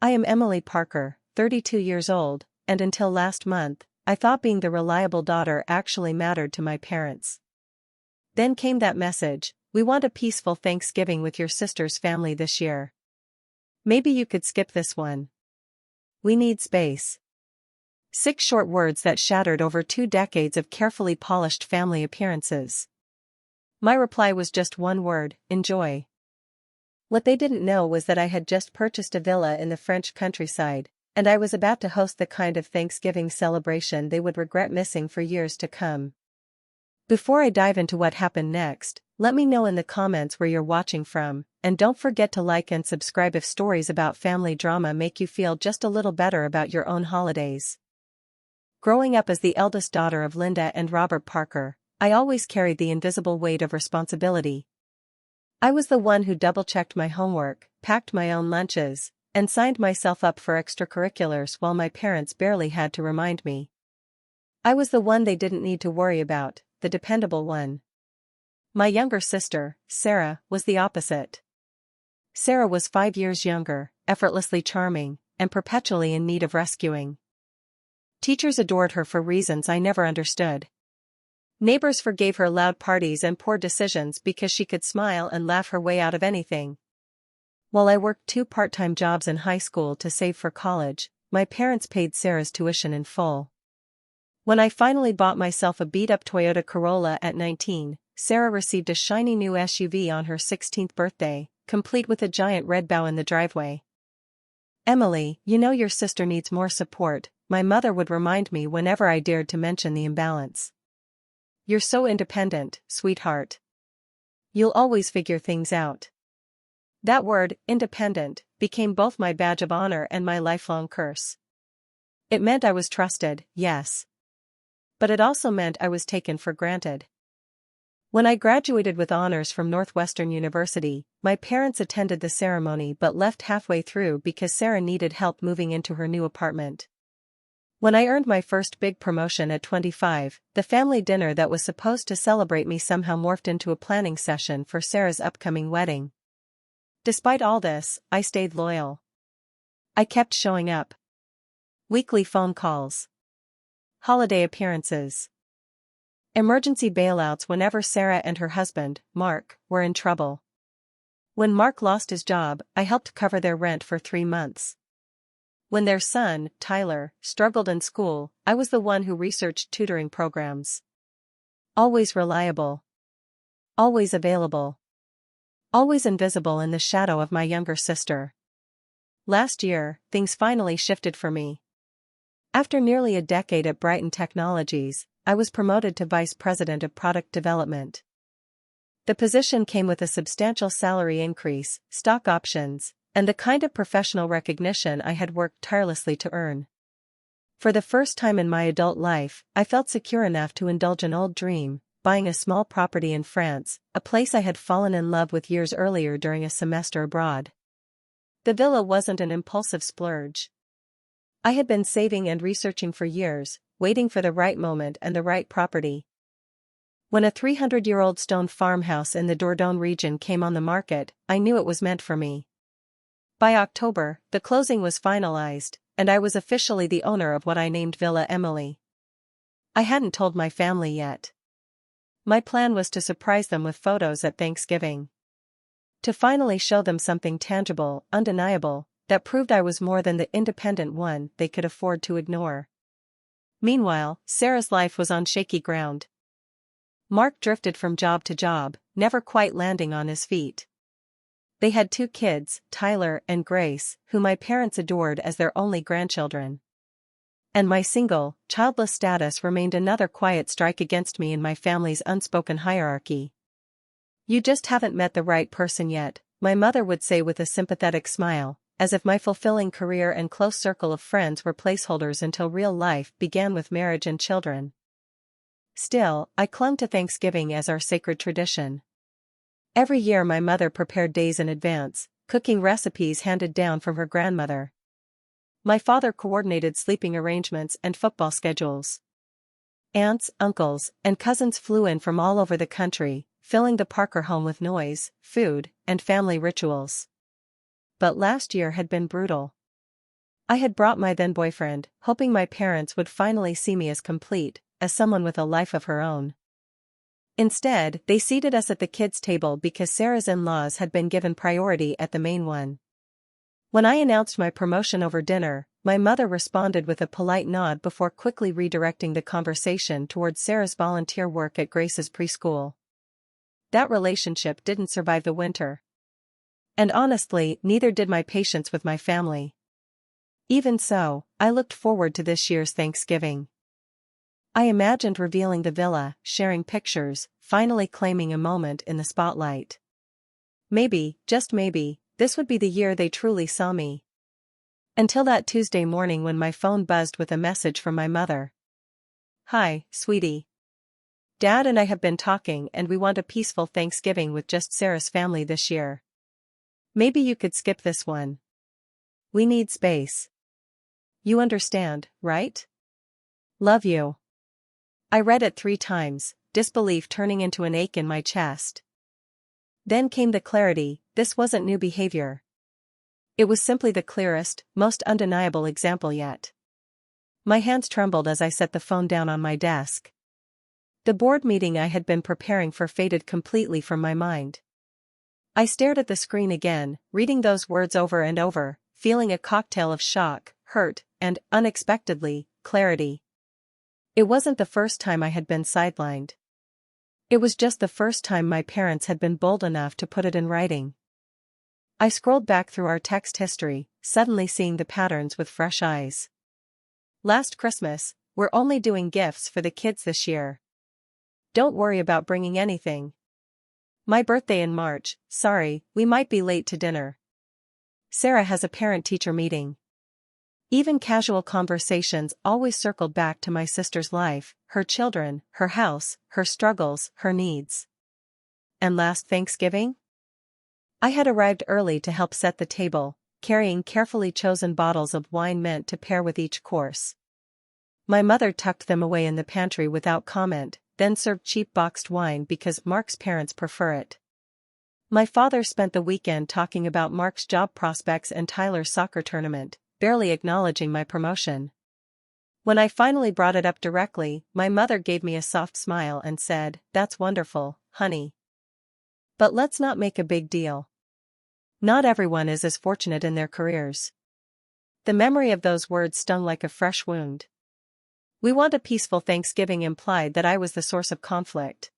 I am Emily Parker, 32 years old, and until last month, I thought being the reliable daughter actually mattered to my parents. Then came that message: we want a peaceful Thanksgiving with your sister's family this year. Maybe you could skip this one. We need space. 6 short words that shattered over 2 decades of carefully polished family appearances. My reply was just one word: enjoy. What they didn't know was that I had just purchased a villa in the French countryside, and I was about to host the kind of Thanksgiving celebration they would regret missing for years to come. Before I dive into what happened next, let me know in the comments where you're watching from, and don't forget to like and subscribe if stories about family drama make you feel just a little better about your own holidays. Growing up as the eldest daughter of Linda and Robert Parker, I always carried the invisible weight of responsibility. I was the one who double-checked my homework, packed my own lunches, and signed myself up for extracurriculars while my parents barely had to remind me. I was the one they didn't need to worry about, the dependable one. My younger sister, Sarah, was the opposite. Sarah was 5 years younger, effortlessly charming, and perpetually in need of rescuing. Teachers adored her for reasons I never understood. Neighbors forgave her loud parties and poor decisions because she could smile and laugh her way out of anything. While I worked 2 part-time jobs in high school to save for college, my parents paid Sarah's tuition in full. When I finally bought myself a beat-up Toyota Corolla at 19, Sarah received a shiny new SUV on her 16th birthday, complete with a giant red bow in the driveway. "Emily, you know your sister needs more support," my mother would remind me whenever I dared to mention the imbalance. "You're so independent, sweetheart. You'll always figure things out." That word, independent, became both my badge of honor and my lifelong curse. It meant I was trusted, yes. But it also meant I was taken for granted. When I graduated with honors from Northwestern University, my parents attended the ceremony but left halfway through because Sarah needed help moving into her new apartment. When I earned my first big promotion at 25, the family dinner that was supposed to celebrate me somehow morphed into a planning session for Sarah's upcoming wedding. Despite all this, I stayed loyal. I kept showing up. Weekly phone calls. Holiday appearances. Emergency bailouts whenever Sarah and her husband, Mark, were in trouble. When Mark lost his job, I helped cover their rent for 3 months. When their son, Tyler, struggled in school, I was the one who researched tutoring programs. Always reliable. Always available. Always invisible in the shadow of my younger sister. Last year, things finally shifted for me. After nearly a decade at Brighton Technologies, I was promoted to Vice President of Product Development. The position came with a substantial salary increase, stock options, and the kind of professional recognition I had worked tirelessly to earn. For the first time in my adult life, I felt secure enough to indulge an old dream, buying a small property in France, a place I had fallen in love with years earlier during a semester abroad. The villa wasn't an impulsive splurge. I had been saving and researching for years, waiting for the right moment and the right property. When a 300-year-old stone farmhouse in the Dordogne region came on the market, I knew it was meant for me. By October, the closing was finalized, and I was officially the owner of what I named Villa Emily. I hadn't told my family yet. My plan was to surprise them with photos at Thanksgiving. To finally show them something tangible, undeniable, that proved I was more than the independent one they could afford to ignore. Meanwhile, Sarah's life was on shaky ground. Mark drifted from job to job, never quite landing on his feet. They had 2 kids, Tyler and Grace, who my parents adored as their only grandchildren. And my single, childless status remained another quiet strike against me in my family's unspoken hierarchy. "You just haven't met the right person yet," my mother would say with a sympathetic smile, as if my fulfilling career and close circle of friends were placeholders until real life began with marriage and children. Still, I clung to Thanksgiving as our sacred tradition. Every year my mother prepared days in advance, cooking recipes handed down from her grandmother. My father coordinated sleeping arrangements and football schedules. Aunts, uncles, and cousins flew in from all over the country, filling the Parker home with noise, food, and family rituals. But last year had been brutal. I had brought my then boyfriend, hoping my parents would finally see me as complete, as someone with a life of her own. Instead, they seated us at the kids' table because Sarah's in-laws had been given priority at the main one. When I announced my promotion over dinner, my mother responded with a polite nod before quickly redirecting the conversation towards Sarah's volunteer work at Grace's preschool. That relationship didn't survive the winter. And honestly, neither did my patience with my family. Even so, I looked forward to this year's Thanksgiving. I imagined revealing the villa, sharing pictures, finally claiming a moment in the spotlight. Maybe, just maybe, this would be the year they truly saw me. Until that Tuesday morning when my phone buzzed with a message from my mother. "Hi, sweetie. Dad and I have been talking and we want a peaceful Thanksgiving with just Sarah's family this year. Maybe you could skip this one. We need space. You understand, right? Love you." I read it 3 times, disbelief turning into an ache in my chest. Then came the clarity, this wasn't new behavior. It was simply the clearest, most undeniable example yet. My hands trembled as I set the phone down on my desk. The board meeting I had been preparing for faded completely from my mind. I stared at the screen again, reading those words over and over, feeling a cocktail of shock, hurt, and, unexpectedly, clarity. It wasn't the first time I had been sidelined. It was just the first time my parents had been bold enough to put it in writing. I scrolled back through our text history, suddenly seeing the patterns with fresh eyes. Last Christmas, "We're only doing gifts for the kids this year. Don't worry about bringing anything. My birthday in March, sorry, we might be late to dinner. Sarah has a parent-teacher meeting." Even casual conversations always circled back to my sister's life, her children, her house, her struggles, her needs. And last Thanksgiving? I had arrived early to help set the table, carrying carefully chosen bottles of wine meant to pair with each course. My mother tucked them away in the pantry without comment, then served cheap boxed wine because Mark's parents prefer it. My father spent the weekend talking about Mark's job prospects and Tyler's soccer tournament, barely acknowledging my promotion. When I finally brought it up directly, my mother gave me a soft smile and said, "That's wonderful, honey. But let's not make a big deal. Not everyone is as fortunate in their careers." The memory of those words stung like a fresh wound. "We want a peaceful Thanksgiving" implied that I was the source of conflict.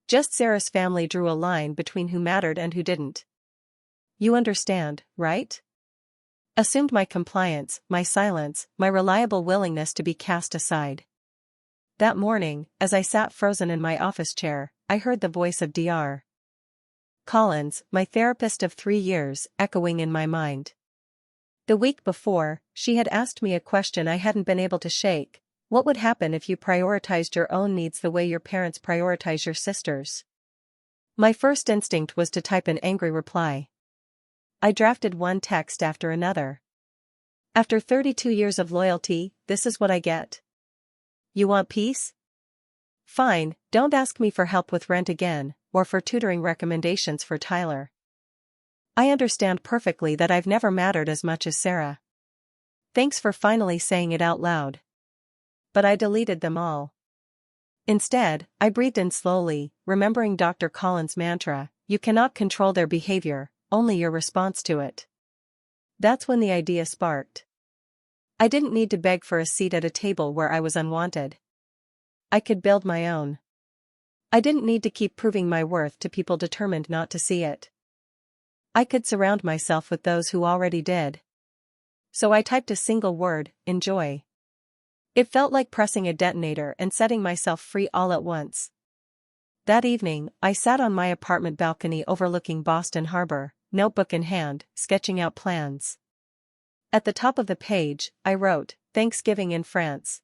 Just Sarah's family drew a line between who mattered and who didn't. You understand, right? Assumed my compliance, my silence, my reliable willingness to be cast aside. That morning, as I sat frozen in my office chair, I heard the voice of Dr. Collins, my therapist of 3 years, echoing in my mind. The week before, she had asked me a question I hadn't been able to shake: what would happen if you prioritized your own needs the way your parents prioritize your sister's? My first instinct was to type an angry reply. I drafted one text after another. After 32 years of loyalty, this is what I get. You want peace? Fine, don't ask me for help with rent again, or for tutoring recommendations for Tyler. I understand perfectly that I've never mattered as much as Sarah. Thanks for finally saying it out loud. But I deleted them all. Instead, I breathed in slowly, remembering Dr. Collins' mantra, "You cannot control their behavior, only your response to it." That's when the idea sparked. I didn't need to beg for a seat at a table where I was unwanted. I could build my own. I didn't need to keep proving my worth to people determined not to see it. I could surround myself with those who already did. So I typed a single word: enjoy. It felt like pressing a detonator and setting myself free all at once. That evening, I sat on my apartment balcony overlooking Boston Harbor, notebook in hand, sketching out plans. At the top of the page, I wrote, "Thanksgiving in France."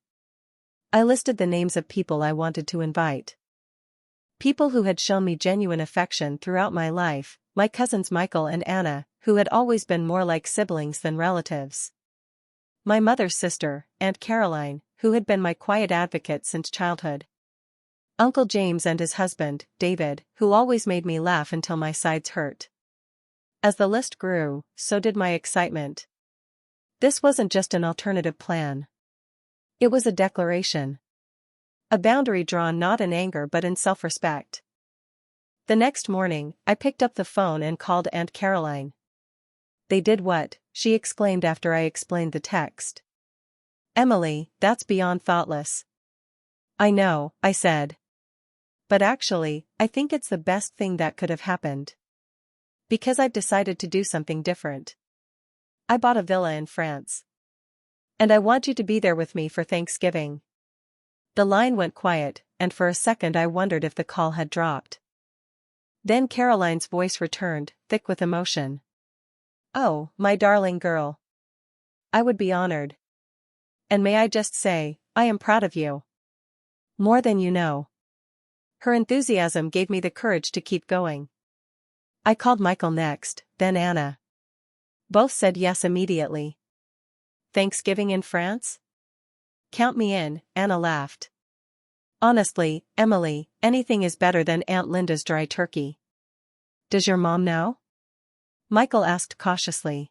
I listed the names of people I wanted to invite. People who had shown me genuine affection throughout my life, my cousins Michael and Anna, who had always been more like siblings than relatives. My mother's sister, Aunt Caroline, who had been my quiet advocate since childhood. Uncle James and his husband, David, who always made me laugh until my sides hurt. As the list grew, so did my excitement. This wasn't just an alternative plan. It was a declaration. A boundary drawn not in anger but in self-respect. The next morning, I picked up the phone and called Aunt Caroline. "They did what?" she exclaimed after I explained the text. "Emily, that's beyond thoughtless." "I know," I said. "But actually, I think it's the best thing that could have happened. Because I've decided to do something different. I bought a villa in France. And I want you to be there with me for Thanksgiving." The line went quiet, and for a second I wondered if the call had dropped. Then Caroline's voice returned, thick with emotion. "Oh, my darling girl. I would be honored. And may I just say, I am proud of you. More than you know." Her enthusiasm gave me the courage to keep going. I called Michael next, then Anna. Both said yes immediately. "Thanksgiving in France?" "Count me in," Anna laughed. "Honestly, Emily, anything is better than Aunt Linda's dry turkey." "Does your mom know?" Michael asked cautiously.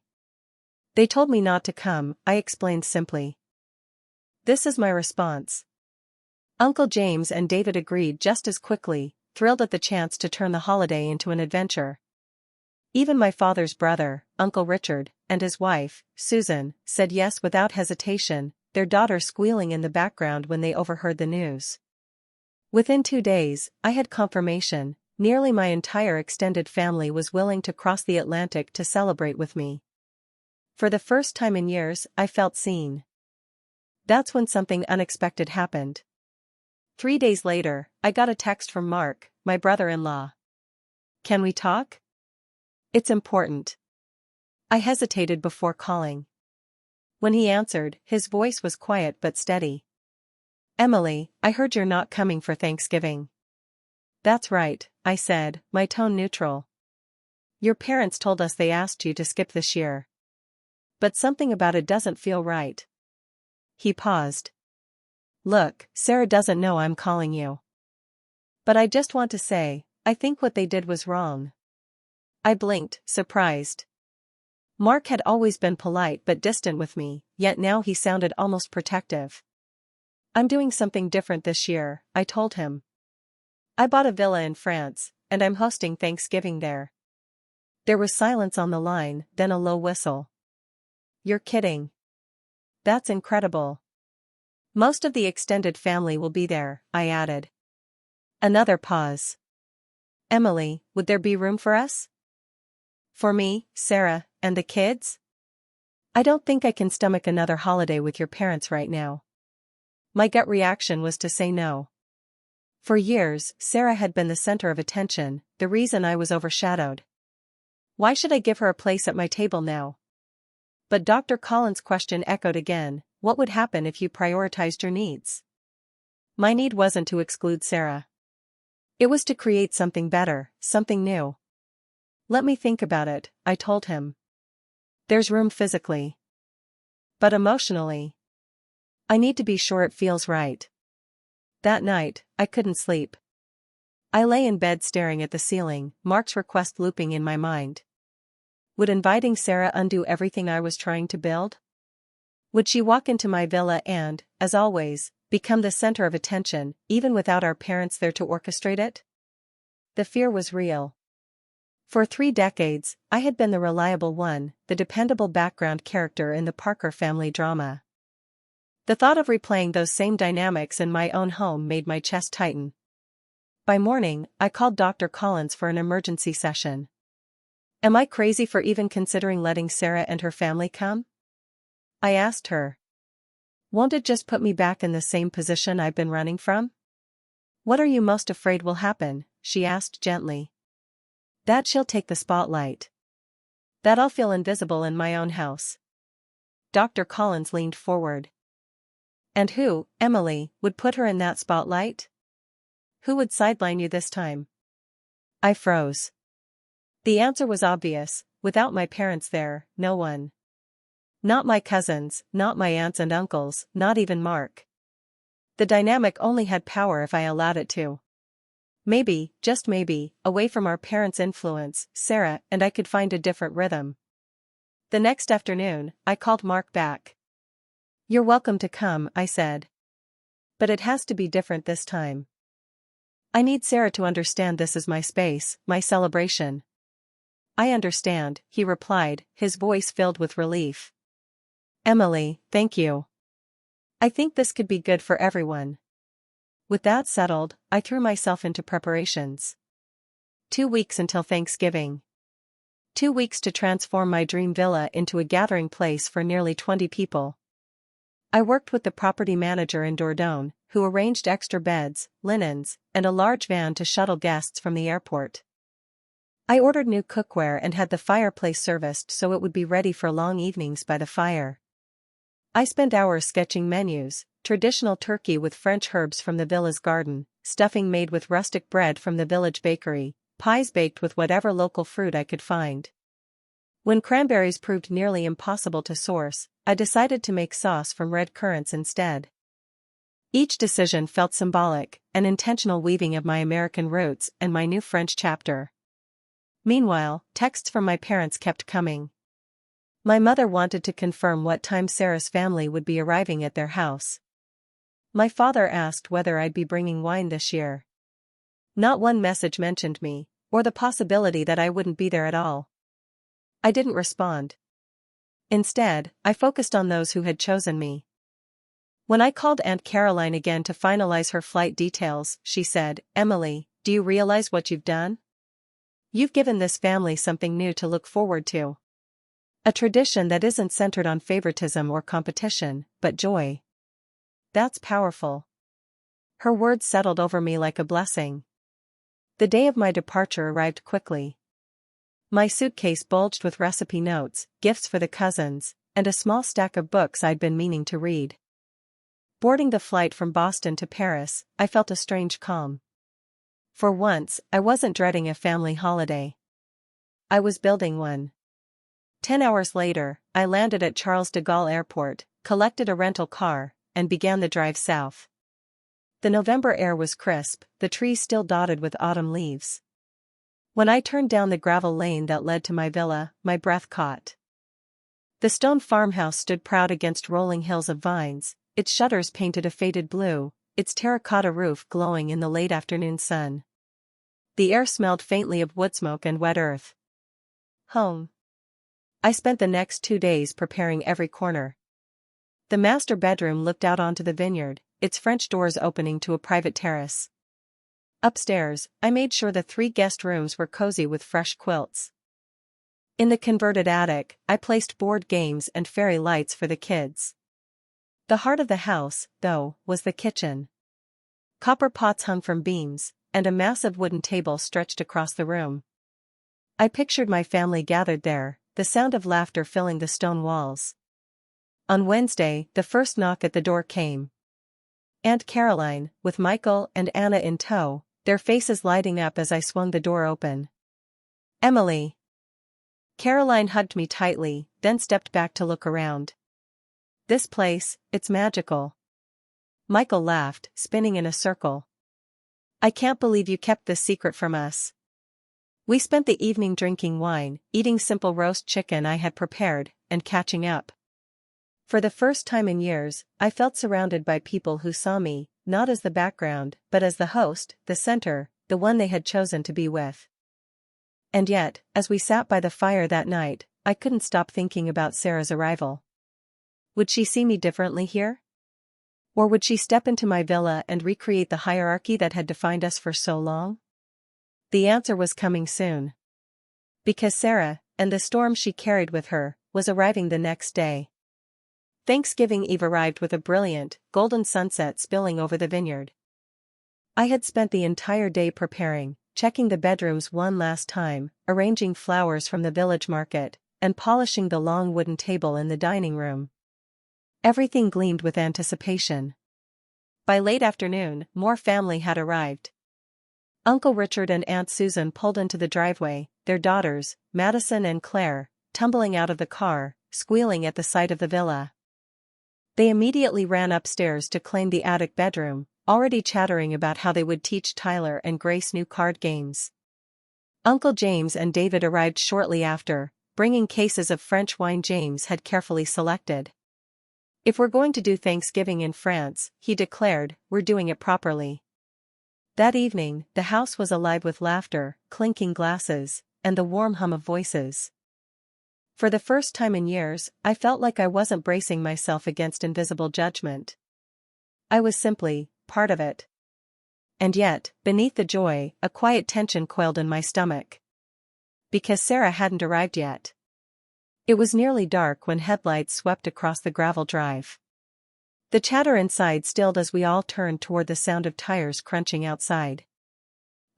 "They told me not to come," I explained simply. This is my response. Uncle James and David agreed just as quickly, thrilled at the chance to turn the holiday into an adventure. Even my father's brother, Uncle Richard, and his wife, Susan, said yes without hesitation, their daughter squealing in the background when they overheard the news. Within 2 days, I had confirmation. Nearly my entire extended family was willing to cross the Atlantic to celebrate with me. For the first time in years, I felt seen. That's when something unexpected happened. 3 days later, I got a text from Mark, my brother-in-law. "Can we talk? It's important." I hesitated before calling. When he answered, his voice was quiet but steady. "Emily, I heard you're not coming for Thanksgiving." "That's right," I said, my tone neutral. "Your parents told us they asked you to skip this year. But something about it doesn't feel right." He paused. "Look, Sarah doesn't know I'm calling you. But I just want to say, I think what they did was wrong." I blinked, surprised. Mark had always been polite but distant with me, yet now he sounded almost protective. "I'm doing something different this year," I told him. "I bought a villa in France, and I'm hosting Thanksgiving there." There was silence on the line, then a low whistle. "You're kidding. That's incredible." "Most of the extended family will be there," I added. Another pause. "Emily, would there be room for us? For me, Sarah, and the kids?" "I don't think I can stomach another holiday with your parents right now." My gut reaction was to say no. For years, Sarah had been the center of attention, the reason I was overshadowed. Why should I give her a place at my table now? But Dr. Collins' question echoed again: what would happen if you prioritized your needs? My need wasn't to exclude Sarah. It was to create something better, something new. "Let me think about it," I told him. "There's room physically. But emotionally, I need to be sure it feels right." That night, I couldn't sleep. I lay in bed staring at the ceiling, Mark's request looping in my mind. Would inviting Sarah undo everything I was trying to build? Would she walk into my villa and, as always, become the center of attention, even without our parents there to orchestrate it? The fear was real. For 3 decades, I had been the reliable one, the dependable background character in the Parker family drama. The thought of replaying those same dynamics in my own home made my chest tighten. By morning, I called Dr. Collins for an emergency session. "Am I crazy for even considering letting Sarah and her family come?" I asked her. "Won't it just put me back in the same position I've been running from?" "What are you most afraid will happen?" she asked gently. "That she'll take the spotlight. That I'll feel invisible in my own house." Dr. Collins leaned forward. "And who, Emily, would put her in that spotlight? Who would sideline you this time?" I froze. The answer was obvious: without my parents there, no one. Not my cousins, not my aunts and uncles, not even Mark. The dynamic only had power if I allowed it to. Maybe, just maybe, away from our parents' influence, Sarah and I could find a different rhythm. The next afternoon, I called Mark back. "You're welcome to come," I said. "But it has to be different this time. I need Sarah to understand this is my space, my celebration." "I understand," he replied, his voice filled with relief. "Emily, thank you. I think this could be good for everyone." With that settled, I threw myself into preparations. 2 weeks until Thanksgiving. 2 weeks to transform my dream villa into a gathering place for nearly 20 people. I worked with the property manager in Dordogne, who arranged extra beds, linens, and a large van to shuttle guests from the airport. I ordered new cookware and had the fireplace serviced so it would be ready for long evenings by the fire. I spent hours sketching menus: traditional turkey with French herbs from the villa's garden, stuffing made with rustic bread from the village bakery, pies baked with whatever local fruit I could find. When cranberries proved nearly impossible to source, I decided to make sauce from red currants instead. Each decision felt symbolic, an intentional weaving of my American roots and my new French chapter. Meanwhile, texts from my parents kept coming. My mother wanted to confirm what time Sarah's family would be arriving at their house. My father asked whether I'd be bringing wine this year. Not one message mentioned me, or the possibility that I wouldn't be there at all. I didn't respond. Instead, I focused on those who had chosen me. When I called Aunt Caroline again to finalize her flight details, she said, "Emily, do you realize what you've done? You've given this family something new to look forward to. A tradition that isn't centered on favoritism or competition, but joy." That's powerful. Her words settled over me like a blessing. The day of my departure arrived quickly. My suitcase bulged with recipe notes, gifts for the cousins, and a small stack of books I'd been meaning to read. Boarding the flight from Boston to Paris, I felt a strange calm. For once, I wasn't dreading a family holiday. I was building one. 10 hours later, I landed at Charles de Gaulle Airport, collected a rental car, and began the drive south. The November air was crisp, the trees still dotted with autumn leaves. When I turned down the gravel lane that led to my villa, my breath caught. The stone farmhouse stood proud against rolling hills of vines, its shutters painted a faded blue, its terracotta roof glowing in the late afternoon sun. The air smelled faintly of wood smoke and wet earth. Home. I spent the next 2 days preparing every corner. The master bedroom looked out onto the vineyard, its French doors opening to a private terrace. Upstairs, I made sure the 3 guest rooms were cozy with fresh quilts. In the converted attic, I placed board games and fairy lights for the kids. The heart of the house, though, was the kitchen. Copper pots hung from beams, and a massive wooden table stretched across the room. I pictured my family gathered there, the sound of laughter filling the stone walls. On Wednesday, the first knock at the door came. Aunt Caroline, with Michael and Anna in tow, their faces lighting up as I swung the door open. "Emily." Caroline hugged me tightly, then stepped back to look around. "This place, it's magical." Michael laughed, spinning in a circle. "I can't believe you kept this secret from us." We spent the evening drinking wine, eating simple roast chicken I had prepared, and catching up. For the first time in years, I felt surrounded by people who saw me, not as the background, but as the host, the center, the one they had chosen to be with. And yet, as we sat by the fire that night, I couldn't stop thinking about Sarah's arrival. Would she see me differently here? Or would she step into my villa and recreate the hierarchy that had defined us for so long? The answer was coming soon. Because Sarah, and the storm she carried with her, was arriving the next day. Thanksgiving Eve arrived with a brilliant, golden sunset spilling over the vineyard. I had spent the entire day preparing, checking the bedrooms one last time, arranging flowers from the village market, and polishing the long wooden table in the dining room. Everything gleamed with anticipation. By late afternoon, more family had arrived. Uncle Richard and Aunt Susan pulled into the driveway, their daughters, Madison and Claire, tumbling out of the car, squealing at the sight of the villa. They immediately ran upstairs to claim the attic bedroom, already chattering about how they would teach Tyler and Grace new card games. Uncle James and David arrived shortly after, bringing cases of French wine James had carefully selected. "If we're going to do Thanksgiving in France," he declared, "we're doing it properly." That evening, the house was alive with laughter, clinking glasses, and the warm hum of voices. For the first time in years, I felt like I wasn't bracing myself against invisible judgment. I was simply part of it. And yet, beneath the joy, a quiet tension coiled in my stomach. Because Sarah hadn't arrived yet. It was nearly dark when headlights swept across the gravel drive. The chatter inside stilled as we all turned toward the sound of tires crunching outside.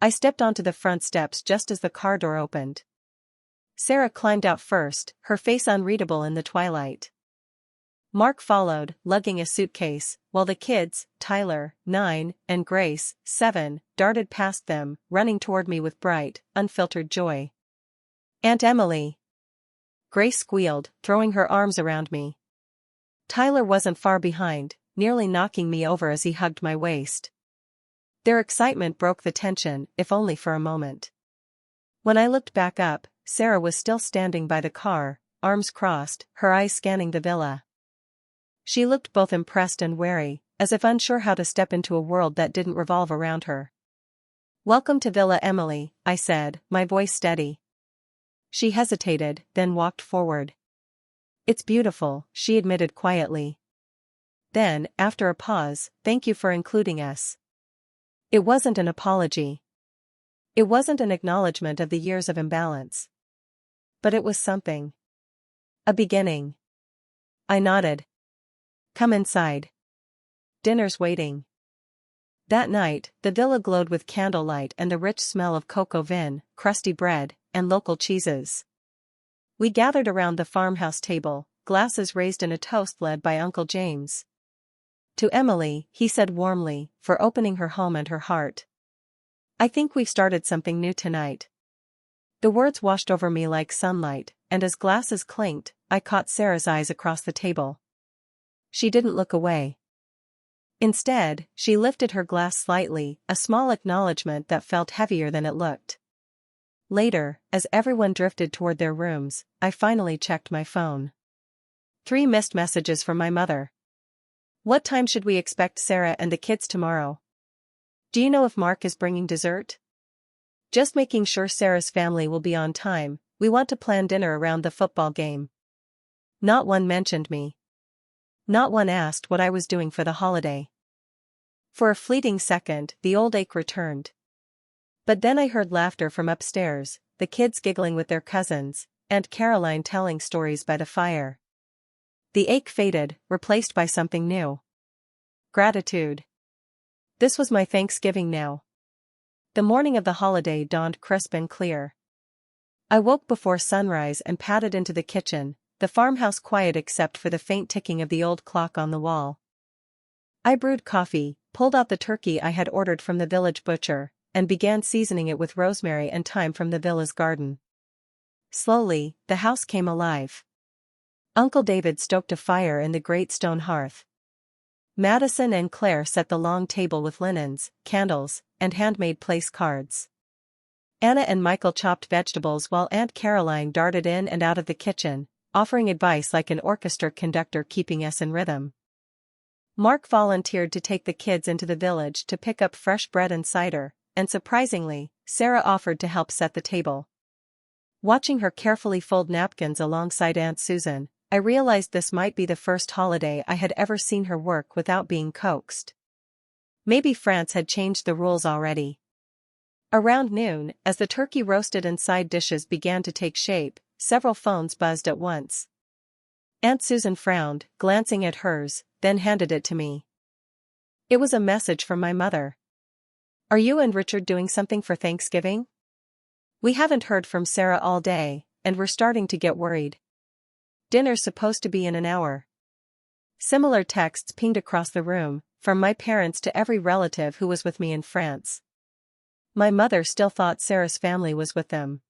I stepped onto the front steps just as the car door opened. Sarah climbed out first, her face unreadable in the twilight. Mark followed, lugging a suitcase, while the kids, Tyler, 9, and Grace, 7, darted past them, running toward me with bright, unfiltered joy. "Aunt Emily!" Grace squealed, throwing her arms around me. Tyler wasn't far behind, nearly knocking me over as he hugged my waist. Their excitement broke the tension, if only for a moment. When I looked back up, Sarah was still standing by the car, arms crossed, her eyes scanning the villa. She looked both impressed and wary, as if unsure how to step into a world that didn't revolve around her. "Welcome to Villa Emily," I said, my voice steady. She hesitated, then walked forward. "It's beautiful," she admitted quietly. Then, after a pause, "Thank you for including us." It wasn't an apology. It wasn't an acknowledgement of the years of imbalance. But it was something. A beginning. I nodded. "Come inside. Dinner's waiting." That night, the villa glowed with candlelight and the rich smell of cocoa vin, crusty bread, and local cheeses. We gathered around the farmhouse table, glasses raised in a toast led by Uncle James. "To Emily," he said warmly, "for opening her home and her heart. I think we've started something new tonight." The words washed over me like sunlight, and as glasses clinked, I caught Sarah's eyes across the table. She didn't look away. Instead, she lifted her glass slightly, a small acknowledgement that felt heavier than it looked. Later, as everyone drifted toward their rooms, I finally checked my phone. 3 missed messages from my mother. "What time should we expect Sarah and the kids tomorrow? Do you know if Mark is bringing dessert? Just making sure Sarah's family will be on time, we want to plan dinner around the football game." Not one mentioned me. Not one asked what I was doing for the holiday. For a fleeting second, the old ache returned. But then I heard laughter from upstairs, the kids giggling with their cousins, and Caroline telling stories by the fire. The ache faded, replaced by something new. Gratitude. This was my Thanksgiving now. The morning of the holiday dawned crisp and clear. I woke before sunrise and padded into the kitchen, the farmhouse quiet except for the faint ticking of the old clock on the wall. I brewed coffee, pulled out the turkey I had ordered from the village butcher, and began seasoning it with rosemary and thyme from the villa's garden. Slowly, the house came alive. Uncle David stoked a fire in the great stone hearth. Madison and Claire set the long table with linens, candles, and handmade place cards. Anna and Michael chopped vegetables while Aunt Caroline darted in and out of the kitchen, offering advice like an orchestra conductor keeping us in rhythm. Mark volunteered to take the kids into the village to pick up fresh bread and cider, and surprisingly, Sarah offered to help set the table. Watching her carefully fold napkins alongside Aunt Susan, I realized this might be the first holiday I had ever seen her work without being coaxed. Maybe France had changed the rules already. Around noon, as the turkey roasted and side dishes began to take shape, several phones buzzed at once. Aunt Susan frowned, glancing at hers, then handed it to me. It was a message from my mother. "Are you and Richard doing something for Thanksgiving? We haven't heard from Sarah all day, and we're starting to get worried. Dinner's supposed to be in an hour." Similar texts pinged across the room, from my parents to every relative who was with me in France. My mother still thought Sarah's family was with them.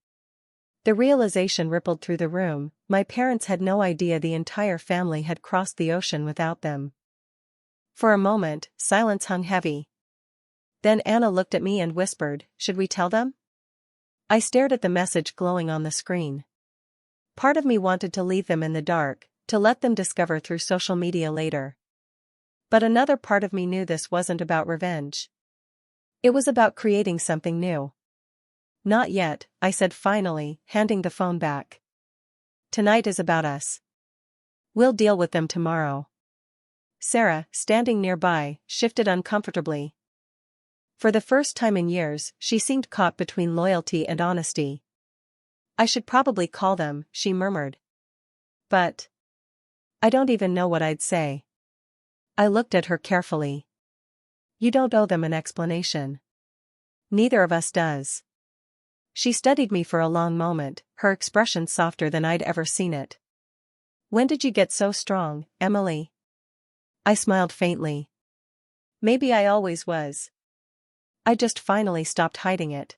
The realization rippled through the room, my parents had no idea the entire family had crossed the ocean without them. For a moment, silence hung heavy. Then Anna looked at me and whispered, "Should we tell them?" I stared at the message glowing on the screen. Part of me wanted to leave them in the dark, to let them discover through social media later. But another part of me knew this wasn't about revenge. It was about creating something new. Not yet, I said finally, handing the phone back. Tonight is about us. We'll deal with them tomorrow. Sarah, standing nearby, shifted uncomfortably. For the first time in years, she seemed caught between loyalty and honesty. I should probably call them, she murmured. But I don't even know what I'd say. I looked at her carefully. You don't owe them an explanation. Neither of us does. She studied me for a long moment, her expression softer than I'd ever seen it. When did you get so strong, Emily? I smiled faintly. Maybe I always was. I just finally stopped hiding it.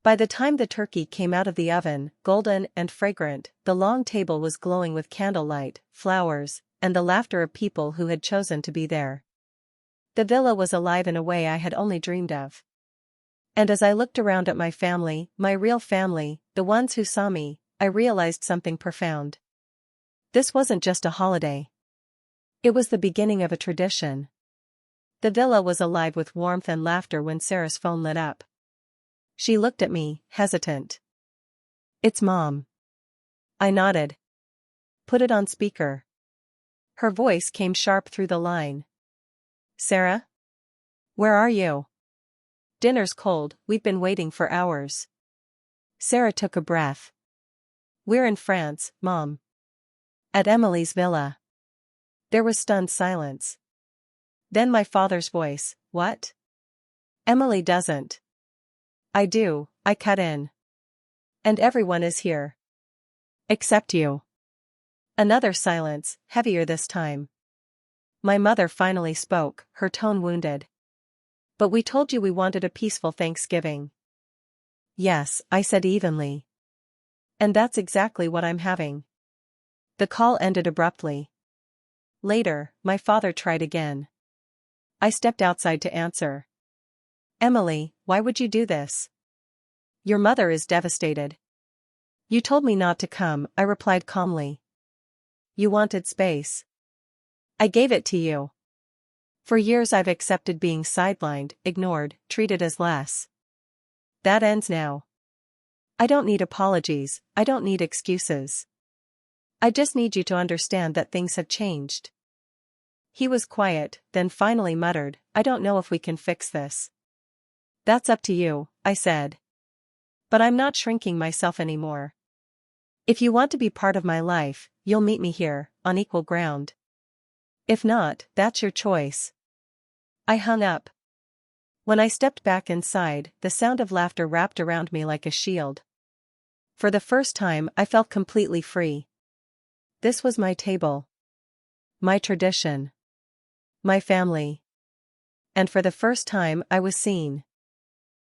By the time the turkey came out of the oven, golden and fragrant, the long table was glowing with candlelight, flowers, and the laughter of people who had chosen to be there. The villa was alive in a way I had only dreamed of. And as I looked around at my family, my real family, the ones who saw me, I realized something profound. This wasn't just a holiday. It was the beginning of a tradition. The villa was alive with warmth and laughter when Sarah's phone lit up. She looked at me, hesitant. It's Mom. I nodded. Put it on speaker. Her voice came sharp through the line. Sarah? Where are you? Dinner's cold, we've been waiting for hours. Sarah took a breath. We're in France, Mom. At Emily's villa. There was stunned silence. Then my father's voice, what? Emily doesn't. I do, I cut in. And everyone is here. Except you. Another silence, heavier this time. My mother finally spoke, her tone wounded. But we told you we wanted a peaceful Thanksgiving. Yes, I said evenly. And that's exactly what I'm having. The call ended abruptly. Later, my father tried again. I stepped outside to answer. Emily, why would you do this? Your mother is devastated. You told me not to come, I replied calmly. You wanted space. I gave it to you. For years I've accepted being sidelined, ignored, treated as less. That ends now. I don't need apologies, I don't need excuses. I just need you to understand that things have changed. He was quiet, then finally muttered, I don't know if we can fix this. That's up to you, I said. But I'm not shrinking myself anymore. If you want to be part of my life, you'll meet me here, on equal ground. If not, that's your choice. I hung up. When I stepped back inside, the sound of laughter wrapped around me like a shield. For the first time, I felt completely free. This was my table. My tradition. My family. And for the first time, I was seen.